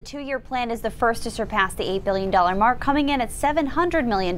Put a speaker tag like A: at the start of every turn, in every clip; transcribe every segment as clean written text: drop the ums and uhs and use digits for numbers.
A: Two-year plan is the first to surpass the $8 billion mark, coming in at $700 million,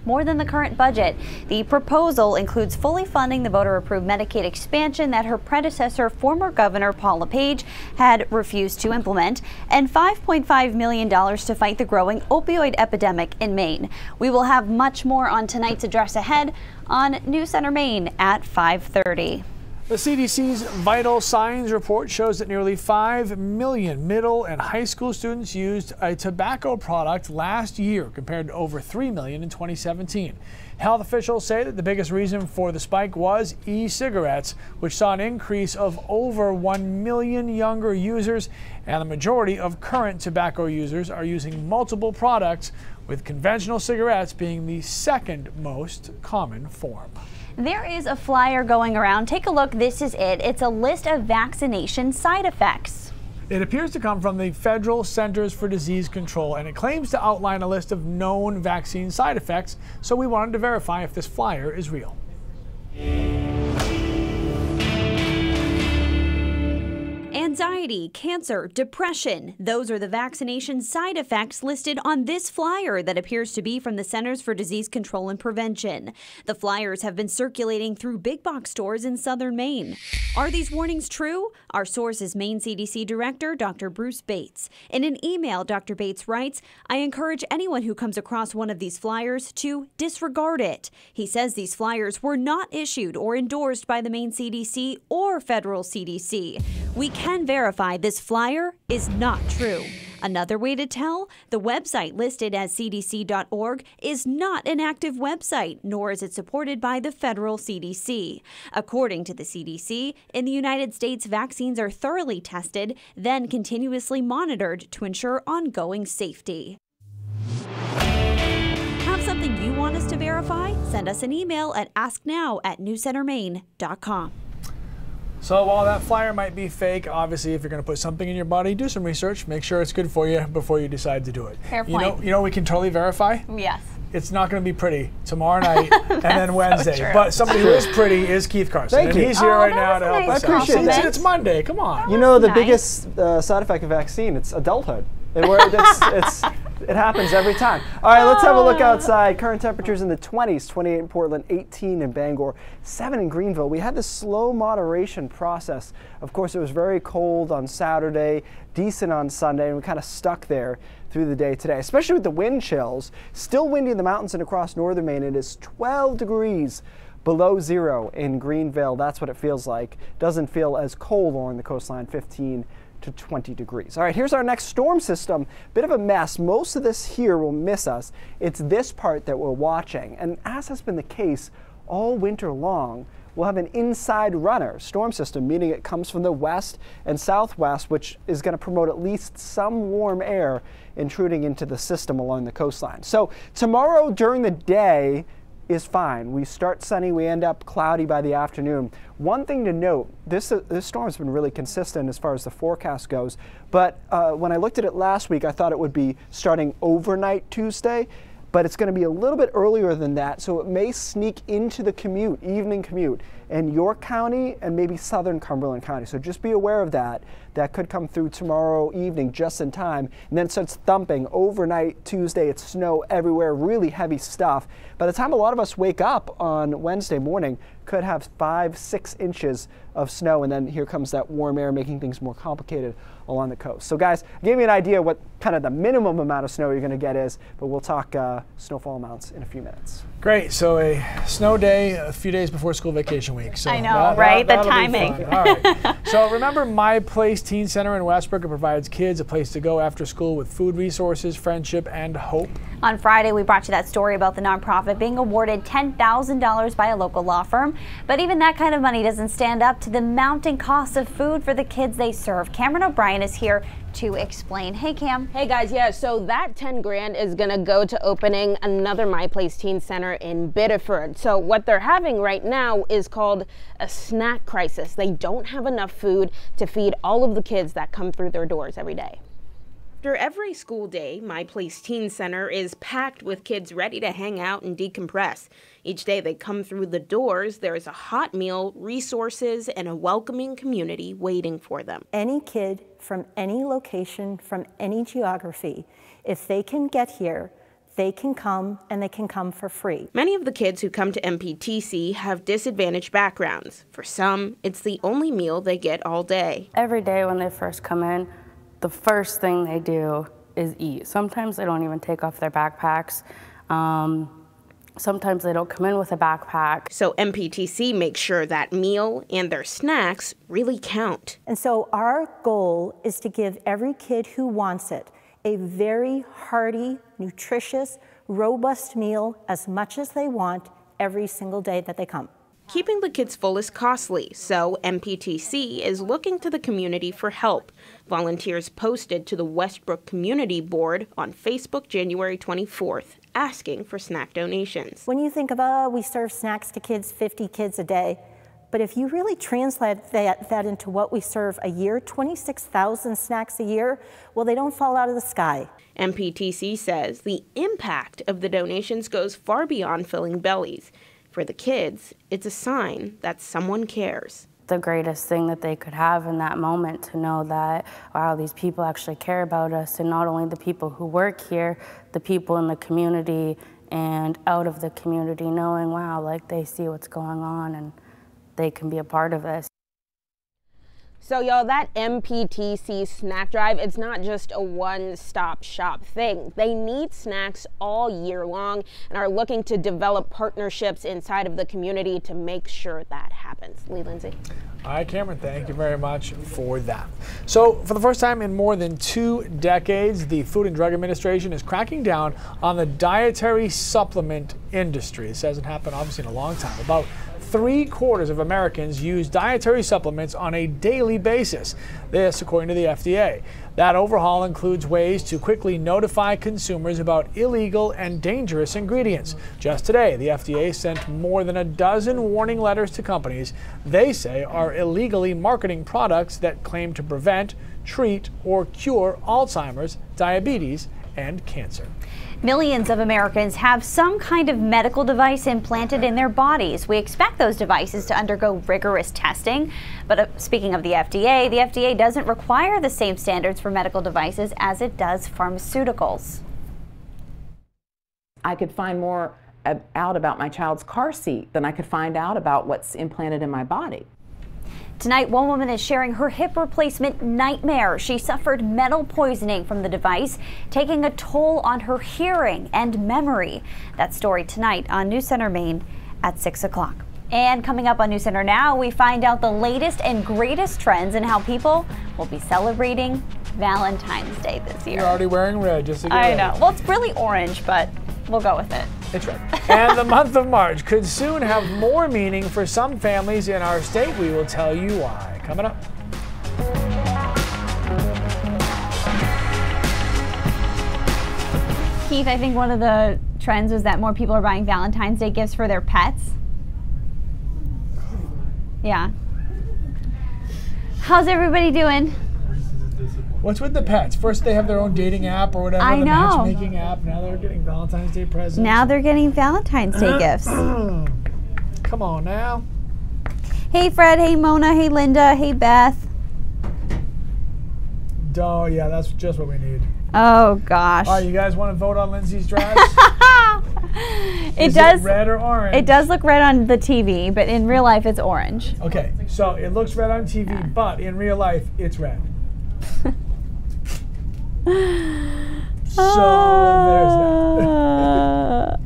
A: more than the current budget. The proposal includes fully funding the voter-approved Medicaid expansion that her predecessor, former Governor Paul LePage, had refused to implement, and $5.5 million to fight the growing opioid epidemic in Maine. We will have much more on tonight's address ahead on News Center Maine at 5:30.
B: The CDC's Vital Signs report shows that nearly 5 million middle and high school students used a tobacco product last year, compared to over 3 million in 2017. Health officials say that the biggest reason for the spike was e-cigarettes, which saw an increase of over 1 million younger users, and the majority of current tobacco users are using multiple products, with conventional cigarettes being the second most common form.
A: There is a flyer going around. Take a look. This is it. It's a list of vaccination side effects.
B: It appears to come from the Federal Centers for Disease Control, and it claims to outline a list of known vaccine side effects, so we wanted to verify if this flyer is real.
A: Anxiety, cancer, depression. Those are the vaccination side effects listed on this flyer that appears to be from the Centers for Disease Control and Prevention. The flyers have been circulating through big box stores in southern Maine. Are these warnings true? Our source is Maine CDC Director Dr. Bruce Bates. In an email, Dr. Bates writes, "I encourage anyone who comes across one of these flyers to disregard it." He says these flyers were not issued or endorsed by the Maine CDC or federal CDC. We can verify this flyer is not true. Another way to tell, the website listed as cdc.org is not an active website, nor is it supported by the federal CDC. According to the CDC, in the United States, vaccines are thoroughly tested, then continuously monitored to ensure ongoing safety. Have something you want us to verify? Send us an email at asknow@newscentermaine.com.
B: So while that flyer might be fake, obviously if you're going to put something in your body, do some research, make sure it's good for you before you decide to do it.
A: Fair point.
B: You know we can totally verify?
A: Yes.
B: It's not going to be pretty tomorrow night and then Wednesday.
A: So
B: but somebody who is pretty is Keith Carson.
C: Thank you.
B: He's here right now to help us out.
C: I appreciate that.
B: It's Monday, come on.
C: You know, the biggest side effect of vaccine, it's adulthood. It happens every time. All right, let's have a look outside. Current temperatures in the 20s, 28 in Portland, 18 in Bangor, 7 in Greenville. We had this slow moderation process. Of course, it was very cold on Saturday, decent on Sunday, and we kind of stuck there through the day today, especially with the wind chills. Still windy in the mountains and across northern Maine. It is 12 degrees below zero in Greenville. That's what it feels like. Doesn't feel as cold along the coastline, 15 to 20 degrees. All right, here's our next storm system. Bit of a mess. Most of this here will miss us. It's this part that we're watching. And as has been the case all winter long, we'll have an inside runner storm system, meaning it comes from the west and southwest, which is going to promote at least some warm air intruding into the system along the coastline. So tomorrow during the day is fine. We start sunny, we end up cloudy by the afternoon. One thing to note, this storm's been really consistent as far as the forecast goes, but when I looked at it last week, I thought it would be starting overnight Tuesday, but it's going to be a little bit earlier than that, so it may sneak into the commute, evening commute, in York County and maybe southern Cumberland County. So just be aware of that. That could come through tomorrow evening just in time, and then it starts thumping overnight Tuesday. It's snow everywhere, really heavy stuff. By the time a lot of us wake up on Wednesday morning, could have 5-6 inches of snow, and then here comes that warm air making things more complicated along the coast. So guys, I gave you an idea what kind of the minimum amount of snow you're going to get is, but we'll talk snowfall amounts in a few minutes.
B: Great, so a snow day a few days before school vacation week. So
A: I know, right? The timing.
B: All right. So remember My Place Teen Center in Westbrook? It provides kids a place to go after school with food resources, friendship, and hope.
A: On Friday, we brought you that story about the nonprofit being awarded $10,000 by a local law firm. But even that kind of money doesn't stand up to the mounting cost of food for the kids they serve. Cameron O'Brien is here to explain. Hey, Cam.
D: Hey, guys. Yeah, so that 10 grand is going to go to opening another My Place Teen Center in Biddeford. So what they're having right now is called a snack crisis. They don't have enough food to feed all of the kids that come through their doors every day. After every school day, My Place Teen Center is packed with kids ready to hang out and decompress. Each day they come through the doors, there's a hot meal, resources, and a welcoming community waiting for them.
E: Any kid from any location, from any geography, if they can get here, they can come, and they can come for free.
D: Many of the kids who come to MPTC have disadvantaged backgrounds. For some, it's the only meal they get all day.
F: Every day when they first come in, the first thing they do is eat. Sometimes they don't even take off their backpacks. Sometimes they don't come in with a backpack.
D: So MPTC makes sure that meal and their snacks really count.
E: And so our goal is to give every kid who wants it a very hearty, nutritious, robust meal as much as they want every single day that they come.
D: Keeping the kids full is costly, so MPTC is looking to the community for help. Volunteers posted to the Westbrook Community Board on Facebook January 24th, asking for snack donations.
E: When you think of, oh, we serve snacks to kids, 50 kids a day, but if you really translate that into what we serve a year, 26,000 snacks a year, well, they don't fall out of the sky.
D: MPTC says the impact of the donations goes far beyond filling bellies. For the kids, it's a sign that someone cares.
F: The greatest thing that they could have in that moment, to know that, wow, these people actually care about us, and not only the people who work here, the people in the community and out of the community, knowing, wow, like they see what's going on and they can be a part of this.
D: So y'all, that MPTC snack drive, it's not just a one-stop shop thing. They need snacks all year long and are looking to develop partnerships inside of the community to make sure that happens. Lee Lindsay.
B: All right, Cameron, thank you very much for that. So for the first time in more than 2 decades, the Food and Drug Administration is cracking down on the dietary supplement industry. This hasn't happened obviously in a long time. About 3/4 of Americans use dietary supplements on a daily basis. This, according to the FDA. That overhaul includes ways to quickly notify consumers about illegal and dangerous ingredients. Just today, the FDA sent more than a dozen warning letters to companies they say are illegally marketing products that claim to prevent, treat, or cure Alzheimer's, diabetes, and cancer.
A: Millions of Americans have some kind of medical device implanted in their bodies. We expect those devices to undergo rigorous testing. But speaking of the FDA doesn't require the same standards for medical devices as it does pharmaceuticals.
G: I could find more out about my child's car seat than I could find out about what's implanted in my body.
A: Tonight, one woman is sharing her hip replacement nightmare. She suffered metal poisoning from the device, taking a toll on her hearing and memory. That story tonight on News Center Maine at 6 o'clock. And coming up on News Center Now, we find out the latest and greatest trends in how people will be celebrating Valentine's Day this year.
B: You're already wearing red, just to get
A: I
B: ready.
A: know. Well, it's really orange, but we'll go with it.
B: It's red. And the month of March could soon have more meaning for some families in our state. We will tell you why. Coming up.
A: Keith, I think one of the trends was that more people are buying Valentine's Day gifts for their pets. Yeah. How's everybody doing?
B: What's with the pets? First they have their own dating app or whatever,
A: I
B: the
A: know.
B: matchmaking app. Now they're getting Valentine's Day presents.
A: Now they're getting Valentine's Day gifts.
B: Come on now.
A: Hey Fred, hey Mona, hey Linda, hey Beth.
B: Oh yeah, that's just what we need.
A: Oh gosh.
B: All right, you guys want to vote on Lindsay's dress?
A: It
B: Is it red or orange?
A: It does look red on the TV, but in real life it's orange.
B: Okay, so it looks red on TV, but in real life it's red. So there's that.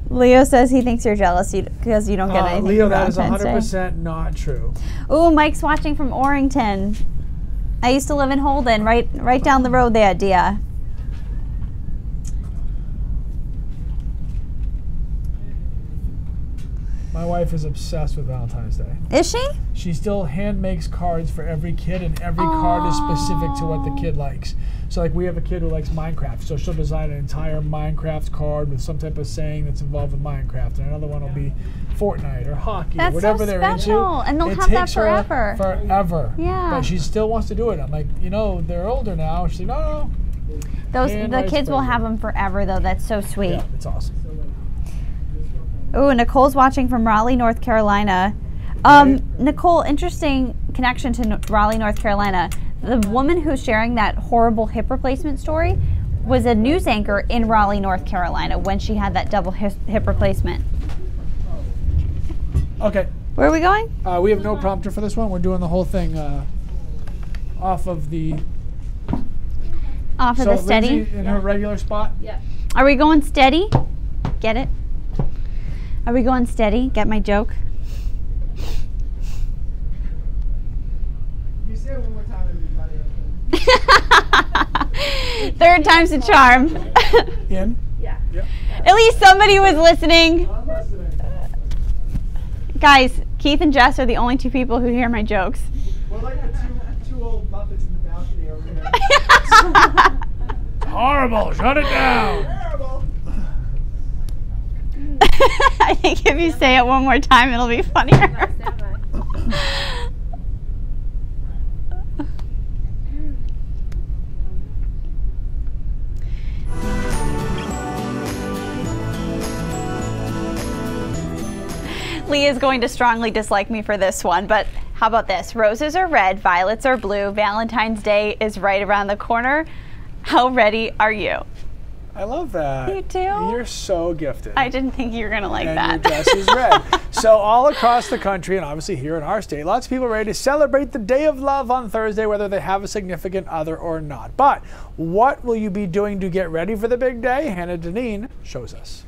A: Leo says he thinks you're jealous because you don't get anything
B: Leo,
A: for
B: that is
A: Valentine's Day.
B: 100% not true.
A: Ooh, Mike's watching from Orrington. I used to live in Holden, right down the road there, Dia.
B: My wife is obsessed with Valentine's Day.
A: Is she?
B: She still hand makes cards for every kid, and every card is specific to what the kid likes. So like we have a kid who likes Minecraft, so she'll design an entire Minecraft card with some type of saying that's involved with Minecraft, and another one will be Fortnite or hockey or whatever they're into.
A: And they'll
B: it
A: have that
B: takes her
A: forever.
B: Forever.
A: Yeah.
B: But she still wants to do it. I'm like, you know, they're older now. She's like, no.
A: The kids will have them forever, though. That's so sweet.
B: Yeah, it's awesome.
A: Oh, Nicole's watching from Raleigh, North Carolina. Nicole, interesting connection to Raleigh, North Carolina. The woman who's sharing that horrible hip replacement story was a news anchor in Raleigh, North Carolina when she had that double hip replacement.
B: Okay.
A: Where are we going?
B: We have no prompter for this one. We're doing the whole thing off of the...
A: Off of the steady?
B: Lindsay in her regular spot?
A: Yeah. Are we going steady? Get it? Are we going steady? Get my joke?
C: You say it one more time and be funny.
A: Third time's a charm.
B: In?
C: Yeah.
A: At least somebody was listening.
C: I'm listening.
A: Guys, Keith and Jess are the only two people who hear my jokes.
C: We're like the two old Muppets in the balcony over there.
B: Horrible. Shut it down.
C: Terrible.
A: I think if you say it one more time, it'll be funnier. Lee is going to strongly dislike me for this one, but how about this? Roses are red, violets are blue. Valentine's Day is right around the corner. How ready are you?
B: I love that.
A: You do?
B: You're so gifted.
A: I didn't think you were going to like
B: and
A: that.
B: your dress is red. So all across the country, and obviously here in our state, lots of people are ready to celebrate the Day of Love on Thursday, whether they have a significant other or not. But what will you be doing to get ready for the big day? Hannah Deneen shows us.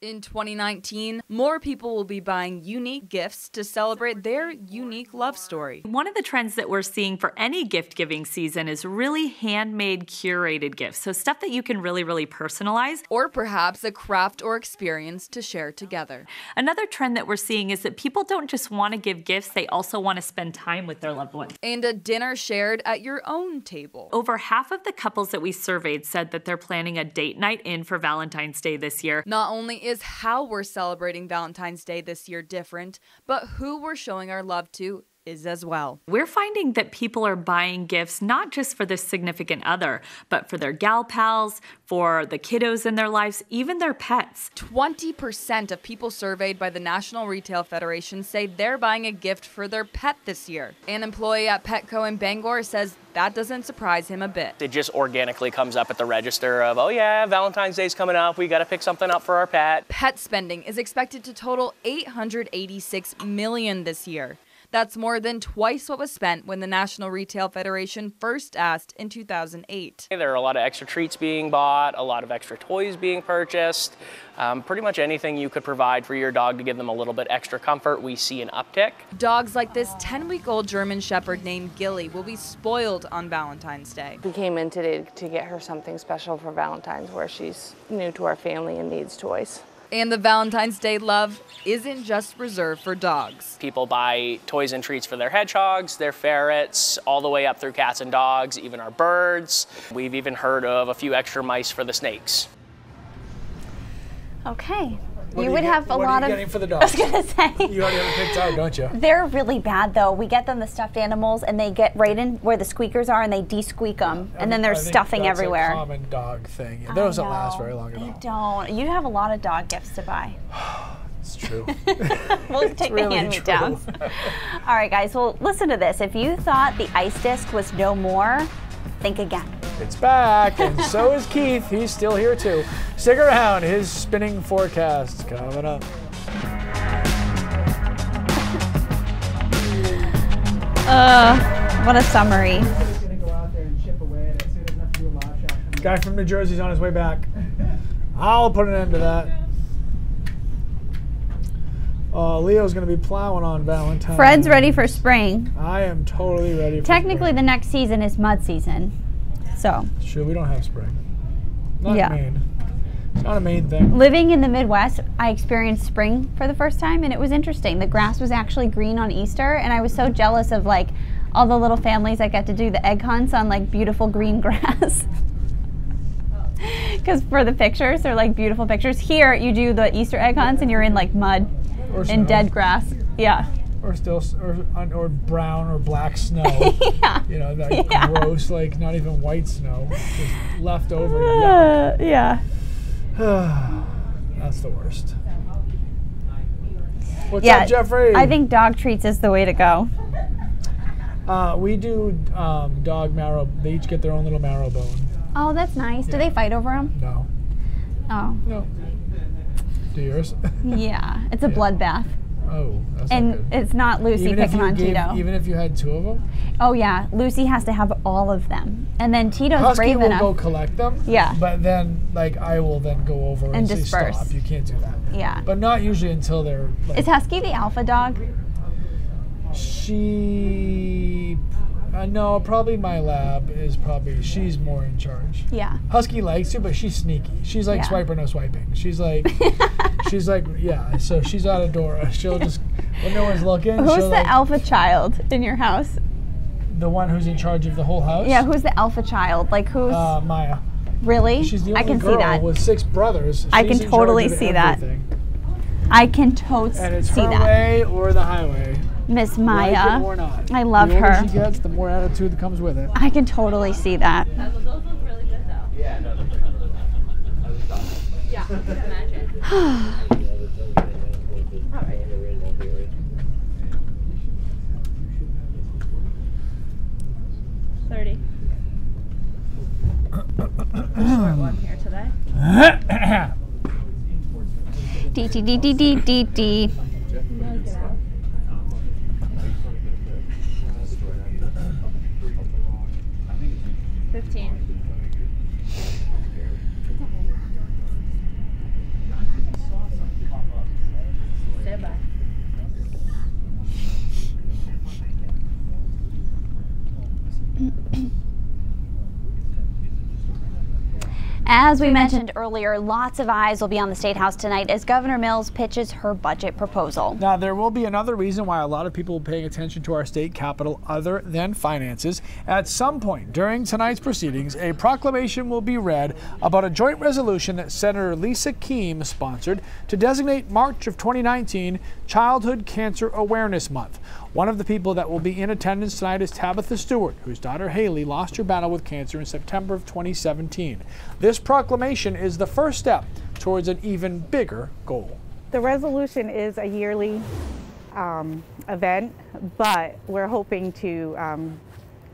H: In 2019, more people will be buying unique gifts to celebrate their unique love story.
I: One of the trends that we're seeing for any gift-giving season is really handmade, curated gifts. So stuff that you can really personalize.
H: Or perhaps a craft or experience to share together.
I: Another trend that we're seeing is that people don't just want to give gifts, they also want to spend time with their loved ones.
H: And a dinner shared at your own table.
I: Over half of the couples that we surveyed said that they're planning a date night in for Valentine's Day this year.
H: Not only is how we're celebrating Valentine's Day this year different, but who we're showing our love to is as well.
I: We're finding that people are buying gifts not just for their significant other, but for their gal pals, for the kiddos in their lives, even their pets.
H: 20% of people surveyed by the National Retail Federation say they're buying a gift for their pet this year. An employee at Petco in Bangor says that doesn't surprise him a bit.
J: It just organically comes up at the register of, oh yeah, Valentine's Day's coming up, we gotta pick something up for our pet.
H: Pet spending is expected to total $886 million this year. That's more than twice what was spent when the National Retail Federation first asked in 2008.
J: There are a lot of extra treats being bought, a lot of extra toys being purchased. Pretty much anything you could provide for your dog to give them a little bit extra comfort, we see an uptick.
H: Dogs like this 10-week-old German Shepherd named Gilly will be spoiled on Valentine's Day.
K: We came in today to get her something special for Valentine's, where she's new to our family and needs toys.
H: And the Valentine's Day love isn't just reserved for dogs.
J: People buy toys and treats for their hedgehogs, their ferrets, all the way up through cats and dogs, even our birds. We've even heard of a few extra mice for the snakes.
A: Okay.
B: What
A: You would have a lot
B: are you
A: of.
B: getting for the
A: I
B: dogs?
A: was gonna say.
B: You already have it picked out, don't you?
A: They're really bad though. We get them the stuffed animals, and they get right in where the squeakers are, and they de-squeak them, and then
B: I
A: there's
B: think
A: stuffing
B: that's
A: everywhere.
B: A common dog thing. Yeah, those don't last very long at all.
A: They don't. You'd have a lot of dog gifts to buy.
B: It's true.
A: We'll take the hand-me-downs. All right, guys. Well, listen to this. If you thought the ice disc was no more, think again.
B: It's back, and so is Keith. He's still here too. Stick around. His spinning forecast coming up.
A: What a summary.
B: Guy from New Jersey's on his way back. I'll put an end to that. Leo's going to be plowing on Valentine's.
A: Fred's ready for spring.
B: I am totally ready for
A: Technically,
B: spring.
A: the next season is mud season. So.
B: Sure, we don't have spring. Not
A: Yeah.
B: in Maine. It's not a Maine thing.
A: Living in the Midwest, I experienced spring for the first time, and it was interesting. The grass was actually green on Easter, and I was so jealous of like all the little families that get to do the egg hunts on like beautiful green grass. Because for the pictures, they're like beautiful pictures. Here, you do the Easter egg hunts, and you're in like mud and dead grass. Yeah.
B: Or brown or black snow.
A: Yeah.
B: You know, like gross, like not even white snow, just left over.
A: Yeah.
B: That's the worst. What's
A: Yeah,
B: up, Jeffrey?
A: I think dog treats is the way to go.
B: We do dog marrow. They each get their own little marrow bone.
A: Oh, that's nice. Do they fight over them?
B: No.
A: Oh.
B: No. Do yours?
A: Yeah, it's a bloodbath.
B: Oh, that's
A: and
B: not good.
A: It's not Lucy picking on Tito.
B: Even if you had 2 of them?
A: Oh yeah, Lucy has to have all of them. And then Tito's
B: Husky
A: brave enough.
B: will go collect them.
A: Yeah.
B: But then, like, I will then go over and say,
A: disperse.
B: stop, you can't do that.
A: Yeah.
B: But not usually until they're, like...
A: Is Husky the alpha dog?
B: She... no, probably my lab is probably, she's more in charge.
A: Yeah.
B: Husky likes to, but she's sneaky. She's like swipe or no swiping. She's like, yeah, so she's out of door. She'll just, when no one's looking,
A: Who's
B: she'll
A: the alpha child in your house?
B: The one who's in charge of the whole house?
A: Yeah, who's the alpha child? Like who's?
B: Maya.
A: Really?
B: She's the only
A: I can
B: girl
A: see that.
B: with 6 brothers.
A: I can
B: She's in
A: totally
B: charge of
A: see that.
B: everything.
A: I can totes
B: And it's
A: see
B: her
A: that.
B: way or the highway.
A: Miss Maya.
B: Like it or not.
A: I love
B: the older
A: her.
B: she gets, the more attitude that comes with it.
A: I can totally see that.
L: Those look really good though. Yeah, no, those are yeah, I can imagine. Short one here today.
A: D.
L: 15. Stand by.
A: As we mentioned earlier, lots of eyes will be on the State House tonight as Governor Mills pitches her budget proposal.
B: Now, there will be another reason why a lot of people are paying attention to our state capitol other than finances. At some point during tonight's proceedings, a proclamation will be read about a joint resolution that Senator Lisa Keem sponsored to designate March of 2019 Childhood Cancer Awareness Month. One of the people that will be in attendance tonight is Tabitha Stewart, whose daughter Haley lost her battle with cancer in September of 2017. This proclamation is the first step towards an even bigger goal.
M: The resolution is a yearly event, but we're hoping to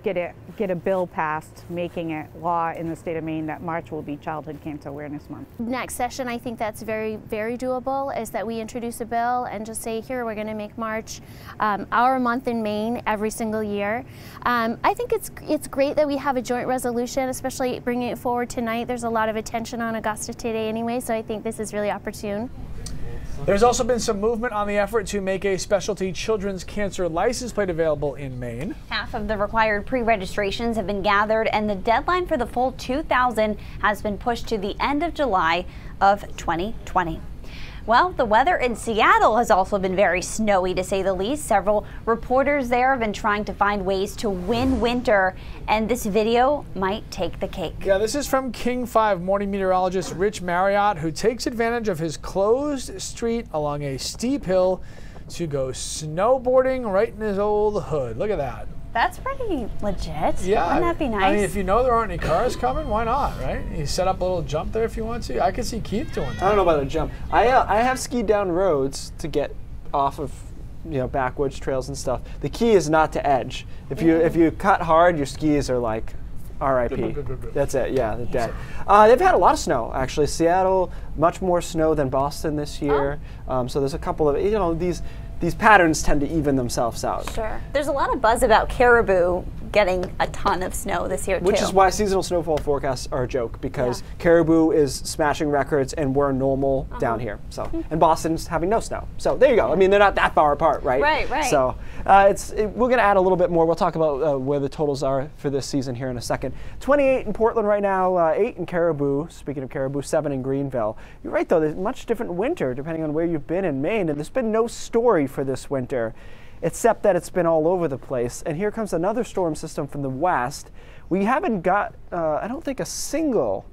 M: get a bill passed making it law in the state of Maine that March will be Childhood Cancer Awareness Month.
N: Next session, I think that's very, very doable, is that we introduce a bill and just say, here, we're going to make March our month in Maine every single year. I think it's great that we have a joint resolution, especially bringing it forward tonight. There's a lot of attention on Augusta today anyway, so I think this is really opportune.
B: There's also been some movement on the effort to make a specialty children's cancer license plate available in Maine.
A: Half of the required pre-registrations have been gathered, and the deadline for the full 2,000 has been pushed to the end of July of 2020. Well, the weather in Seattle has also been very snowy, to say the least. Several reporters there have been trying to find ways to win winter, and this video might take the cake.
B: Yeah, this is from King 5 morning meteorologist Rich Marriott, who takes advantage of his closed street along a steep hill to go snowboarding right in his old hood. Look at that.
A: That's pretty legit.
B: Yeah.
A: Wouldn't that be nice?
B: I mean, if you know there aren't any cars coming, why not, right? You set up a little jump there if you want to. I could see Keith doing that.
C: I don't know about a jump. I have skied down roads to get off of, backwoods trails and stuff. The key is not to edge. If you cut hard, your skis are like R.I.P. That's it. Yeah, they're dead. They've had a lot of snow actually. Seattle, much more snow than Boston this year. So there's a couple of these patterns tend to even themselves out.
A: Sure. There's a lot of buzz about caribou getting a ton of snow this year,
C: Which is why seasonal snowfall forecasts are a joke, because Caribou is smashing records and we're normal down here. So, and Boston's having no snow. So there you go. I mean, they're not that far apart, right?
A: Right.
C: So we're going to add a little bit more. We'll talk about where the totals are for this season here in a second. 28 in Portland right now, 8 in Caribou. Speaking of Caribou, 7 in Greenville. You're right, though. There's a much different winter depending on where you've been in Maine, and there's been no story for this winter, except that it's been all over the place. And here comes another storm system from the west. We haven't got, I don't think, a single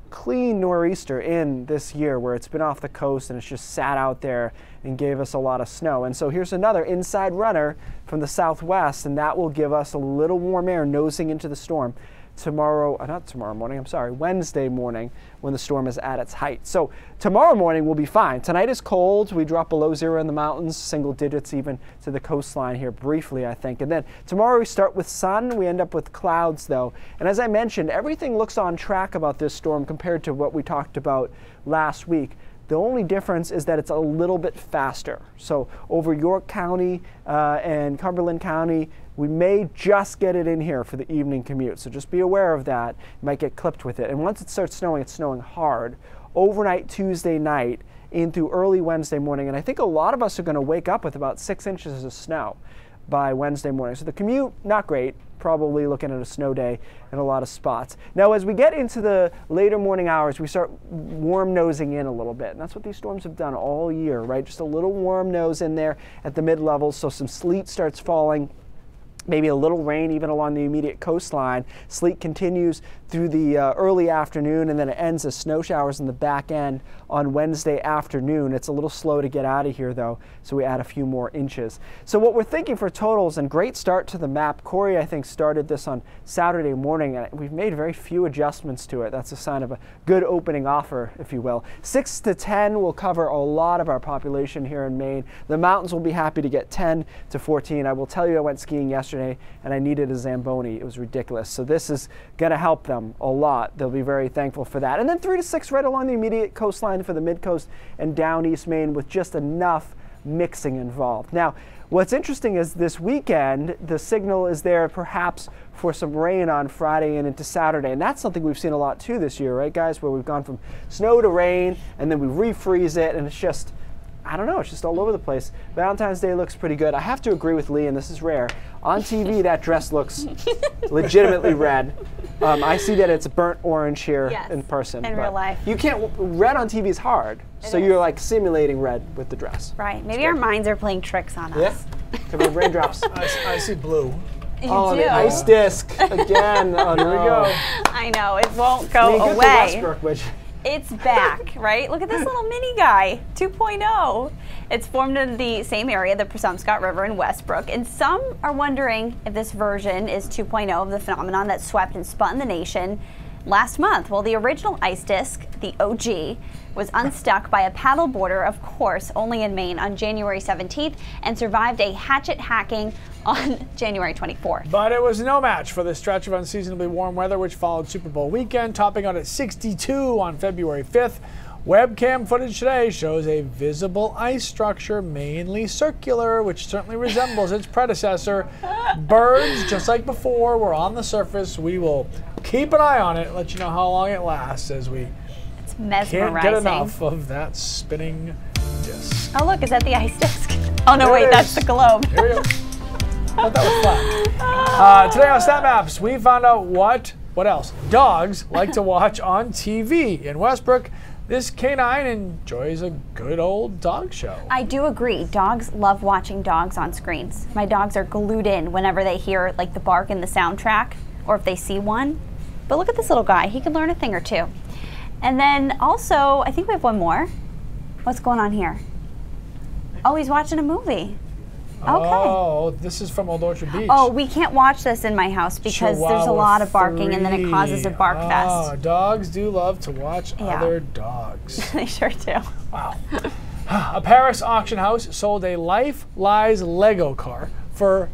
C: clean nor'easter in this year where it's been off the coast and it's just sat out there and gave us a lot of snow. And so here's another inside runner from the southwest, and that will give us a little warm air nosing into the storm Wednesday morning when the storm is at its height. So tomorrow morning will be fine. Tonight is cold. We drop below 0 in the mountains, single digits even to the coastline here briefly, I think. And then tomorrow we start with sun. We end up with clouds, though. And as I mentioned, everything looks on track about this storm compared to what we talked about last week. The only difference is that it's a little bit faster. So over York County and Cumberland County, we may just get it in here for the evening commute. So just be aware of that. You might get clipped with it. And once it starts snowing, it's snowing hard. Overnight Tuesday night into early Wednesday morning. And I think a lot of us are going to wake up with about 6 inches of snow by Wednesday morning. So the commute, not great. Probably looking at a snow day in a lot of spots. Now, as we get into the later morning hours, we start warm nosing in a little bit. And that's what these storms have done all year, right? Just a little warm nose in there at the mid levels. So some sleet starts falling. Maybe a little rain even along the immediate coastline. Sleet continues through the early afternoon, and then it ends as snow showers in the back end on Wednesday afternoon. It's a little slow to get out of here, though, so we add a few more inches. So what we're thinking for totals, and great start to the map. Corey, I think, started this on Saturday morning, and we've made very few adjustments to it. That's a sign of a good opening offer, if you will. 6 to 10 will cover a lot of our population here in Maine. The mountains will be happy to get 10 to 14. I will tell you, I went skiing yesterday, and I needed a Zamboni. It was ridiculous. So this is going to help them a lot. They'll be very thankful for that. And then 3 to 6 right along the immediate coastline for the mid-coast and down East Maine with just enough mixing involved. Now, what's interesting is this weekend, the signal is there perhaps for some rain on Friday and into Saturday. And that's something we've seen a lot too this year, right, guys? Where we've gone from snow to rain and then we refreeze it, and it's just, I don't know, it's just all over the place. Valentine's Day looks pretty good. I have to agree with Lee, and this is rare. On TV, that dress looks legitimately red. I see that it's burnt orange here in person.
A: In real life.
C: You can't, red on TV is hard. So you're like simulating red with the dress.
A: Right. Maybe our minds are playing tricks on us.
C: Yeah. Could be raindrops.
B: I see blue.
A: You
C: do.
A: The
C: ice disc again. Oh,
B: here we go.
A: I know, it won't go away.
C: Westbrook, which
A: It's back, right? Look at this little mini guy, 2.0. It's formed in the same area, the Presumscot River in Westbrook, and some are wondering if this version is 2.0 of the phenomenon that swept and spun the nation last month. Well, the original ice disc, the OG, was unstuck by a paddle boarder, of course, only in Maine on January 17th, and survived a hatchet hacking on January 24th.
B: But it was no match for the stretch of unseasonably warm weather which followed Super Bowl weekend, topping out at 62 on February 5th. Webcam footage today shows a visible ice structure, mainly circular, which certainly resembles its predecessor. Birds, just like before, were on the surface. We will keep an eye on it, let you know how long it lasts as we can't get enough of that spinning disc.
A: Oh, look, is that the ice disc? Oh, no, wait, that's the globe.
B: Here we go. I thought that was fun. Today on Stat Maps, we found out what else dogs like to watch on TV. In Westbrook, this canine enjoys a good old dog show.
A: I do agree. Dogs love watching dogs on screens. My dogs are glued in whenever they hear like the bark in the soundtrack or if they see one. But look at this little guy. He can learn a thing or two. And then also, I think we have one more. What's going on here? Oh, he's watching a movie. Okay.
B: Oh, this is from Old Orchard Beach.
A: Oh, we can't watch this in my house because there's a lot of barking and then it causes a bark fest.
B: Oh, dogs do love to watch other dogs.
A: They sure do.
B: Wow. A Paris auction house sold a Life Lies Lego car for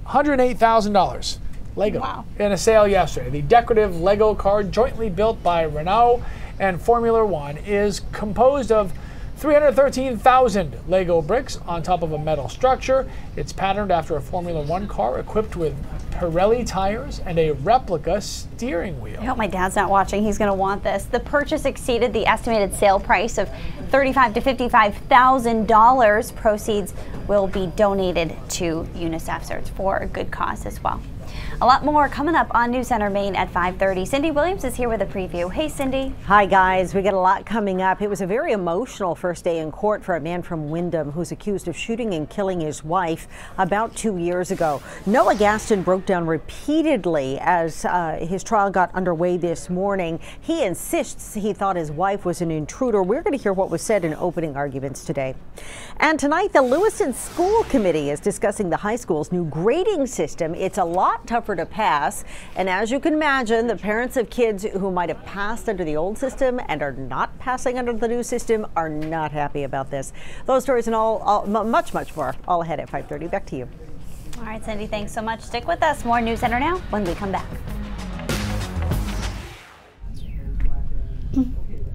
B: $108,000. Lego in a sale yesterday. The decorative Lego car, jointly built by Renault and Formula One, is composed of 313,000 Lego bricks on top of a metal structure. It's patterned after a Formula One car equipped with Pirelli tires and a replica steering wheel.
A: I hope my dad's not watching. He's going to want this. The purchase exceeded the estimated sale price of $35,000 to $55,000. Proceeds will be donated to UNICEF, so it's for a good cause as well. A lot more coming up on News Center Maine at 5:30. Cindy Williams is here with a preview. Hey, Cindy.
O: Hi, guys. We got a lot coming up. It was a very emotional first day in court for a man from Windham who's accused of shooting and killing his wife about 2 years ago. Noah Gaston broke down repeatedly as his trial got underway this morning. He insists he thought his wife was an intruder. We're going to hear what was said in opening arguments today. And tonight, the Lewiston School Committee is discussing the high school's new grading system. It's a lot tougher to pass, and as you can imagine, the parents of kids who might have passed under the old system and are not passing under the new system are not happy about this. Those stories and much more all ahead at 5:30. Back to you.
A: All right, Cindy, thanks so much. Stick with us. More News Center now when we come back.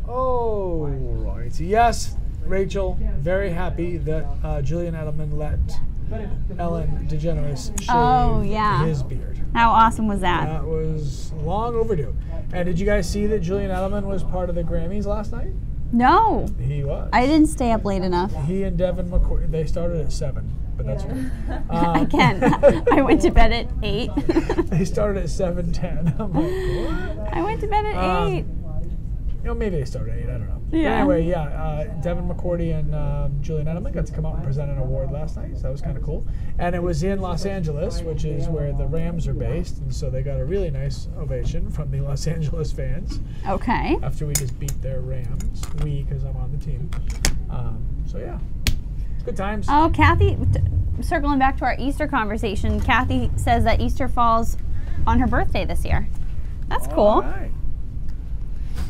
B: Oh, right. Yes, Rachel, very happy that Julian Edelman let Ellen DeGeneres shave his beard.
A: How awesome was that?
B: That was long overdue. And did you guys see that Julian Edelman was part of the Grammys last night?
A: No.
B: He was.
A: I didn't stay up late enough.
B: He and Devin McCourty, they started at 7, but that's okay.
A: I can. I went to bed at 8.
B: They started at 7:10. I'm like, what?
A: I went to bed at 8.
B: You know, maybe they started at 8, I don't know.
A: Yeah.
B: But anyway, Devin McCourty and Julian Edelman got to come out and present an award last night, so that was kind of cool. And it was in Los Angeles, which is where the Rams are based, and so they got a really nice ovation from the Los Angeles fans.
A: Okay.
B: After we just beat their Rams. Because I'm on the team. So yeah, good times.
A: Oh, Kathy, circling back to our Easter conversation, Kathy says that Easter falls on her birthday this year. That's cool.
B: All right.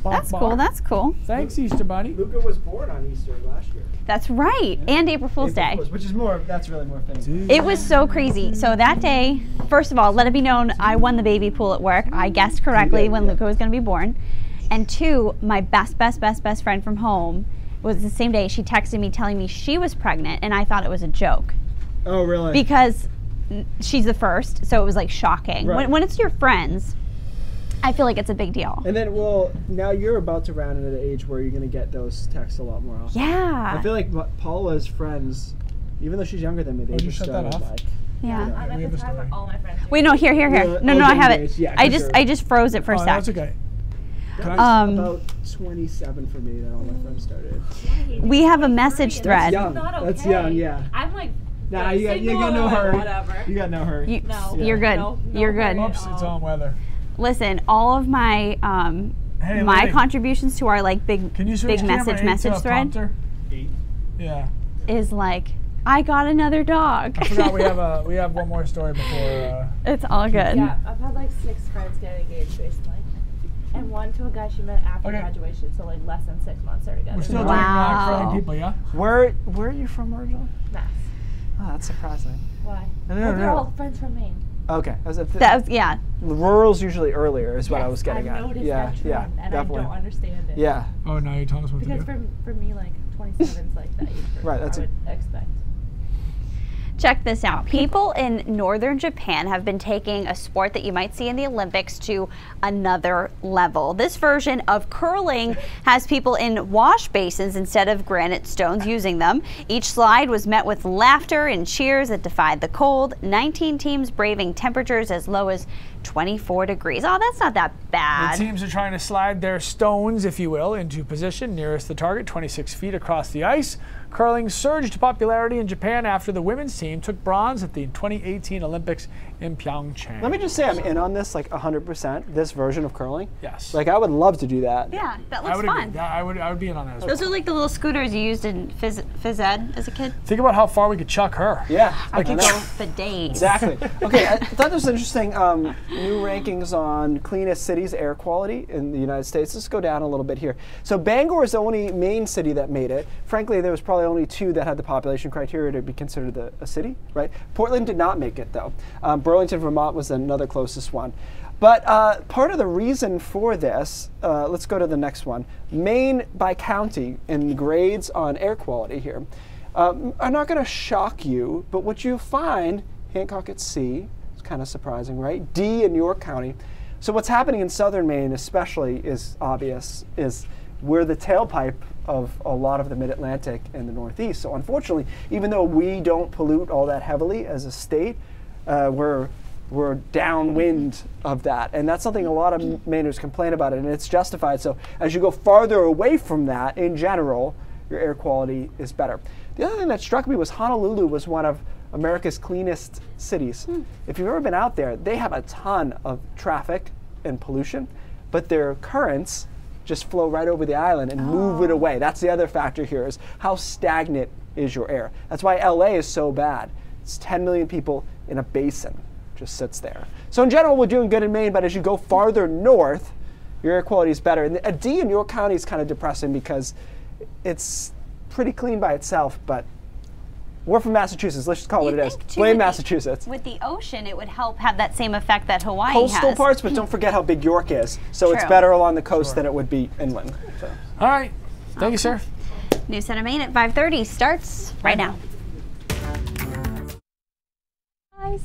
A: That's cool. That's cool.
B: Thanks, Easter Bunny.
C: Luca was born on Easter last year.
A: That's right. And April Fool's Day.
C: Which is more, that's really more famous.
A: It was so crazy. So that day, first of all, let it be known, I won the baby pool at work. I guessed correctly when Luca was going to be born. And 2, my best friend from home, was the same day she texted me telling me she was pregnant, and I thought it was a joke.
C: Oh, really?
A: Because she's the first, so it was like shocking.
C: Right.
A: When it's your friends, I feel like it's a big deal.
C: And then, well, now you're about to round into the age where you're going to get those texts a lot more often.
A: Yeah.
C: I feel like Paula's friends, even though she's younger than me, they just started like.
A: Yeah.
L: I'm at the time with all my friends.
A: Wait, no, here. No, I have it.
C: Yeah,
A: I just froze it for a sec.
B: That's okay.
C: About 27 for me that all my friends started.
A: We have a message thread.
C: That's young. That's young, yeah.
L: I'm like,
C: nah, you got no hurry.
L: Whatever.
C: You got no hurry.
A: You're good.
L: No
A: You're good.
B: Oops, it's on weather.
A: Listen, all of my my contributions to our like big message thread
B: Yeah.
A: is like, I got another dog.
B: I forgot we have one more story before.
A: It's all good.
L: Yeah, I've had like 6 friends get engaged recently. And one to a guy she met after graduation, so like less than 6 months they're together.
B: We're still doing curling people, yeah?
C: Where are you from originally?
L: Mass.
C: Oh, that's surprising.
L: Why?
C: No.
L: They're all friends from Maine.
C: Okay.
A: Yeah.
C: Rural's usually earlier is what I was getting
L: I
C: at.
L: noticed
C: Yeah,
L: that
C: yeah,
L: trend, and
C: definitely.
L: I don't understand it.
C: Yeah.
B: Oh, now you're telling us what to do.
L: Because for me, like 27 is like that age group.
C: Right, that's
L: I would expect.
A: Check this out. People in northern Japan have been taking a sport that you might see in the Olympics to another level. This version of curling has people in wash basins instead of granite stones using them. Each slide was met with laughter and cheers that defied the cold. 19 teams braving temperatures as low as 24 degrees. Oh, that's not that bad.
B: The teams are trying to slide their stones, if you will, into position nearest the target, 26 feet across the ice. Curling surged to popularity in Japan after the women's team took bronze at the 2018 Olympics in Pyeongchang.
C: Let me just say I'm in on this like 100%, this version of curling.
B: Yes.
C: Like I would love to do that.
A: Yeah, that looks fun.
B: Yeah, I would be in on that as well.
A: Those are like the little scooters you used in phys ed as a kid.
B: Think about how far we could chuck her.
C: Yeah.
A: I could go for days.
C: Exactly. Okay, I thought this was interesting. New rankings on cleanest cities air quality in the United States. Let's go down a little bit here. So Bangor is the only Maine city that made it. Frankly, there was probably only 2 that had the population criteria to be considered a city, right? Portland did not make it though. Burlington, Vermont was another closest one. But part of the reason for this, let's go to the next one. Maine by county and grades on air quality here are not going to shock you, but what you find, Hancock at C, it's kind of surprising, right? D in York County. So what's happening in southern Maine especially is obvious, is we're the tailpipe of a lot of the mid-Atlantic and the Northeast. So unfortunately, even though we don't pollute all that heavily as a state, we're downwind of that. And that's something a lot of Mainers complain about, and it's justified. So as you go farther away from that, in general, your air quality is better. The other thing that struck me was Honolulu was one of America's cleanest cities. If you've ever been out there, they have a ton of traffic and pollution, but their currents just flow right over the island and move it away. That's the other factor here, is how stagnant is your air. That's why LA is so bad. It's 10 million people in a basin, just sits there. So in general, we're doing good in Maine, but as you go farther north, your air quality is better. And a D in York County is kind of depressing because it's pretty clean by itself, but we're from Massachusetts. Let's just call it what it is. Blame Massachusetts.
A: With the ocean, it would help have that same effect that Hawaii
C: Coastal
A: has.
C: parts, but don't forget how big York is. So
A: True.
C: it's better along the coast than it would be inland. So.
B: All right. Thank you, sir.
A: News Center Maine at 5:30 starts right now. Guys.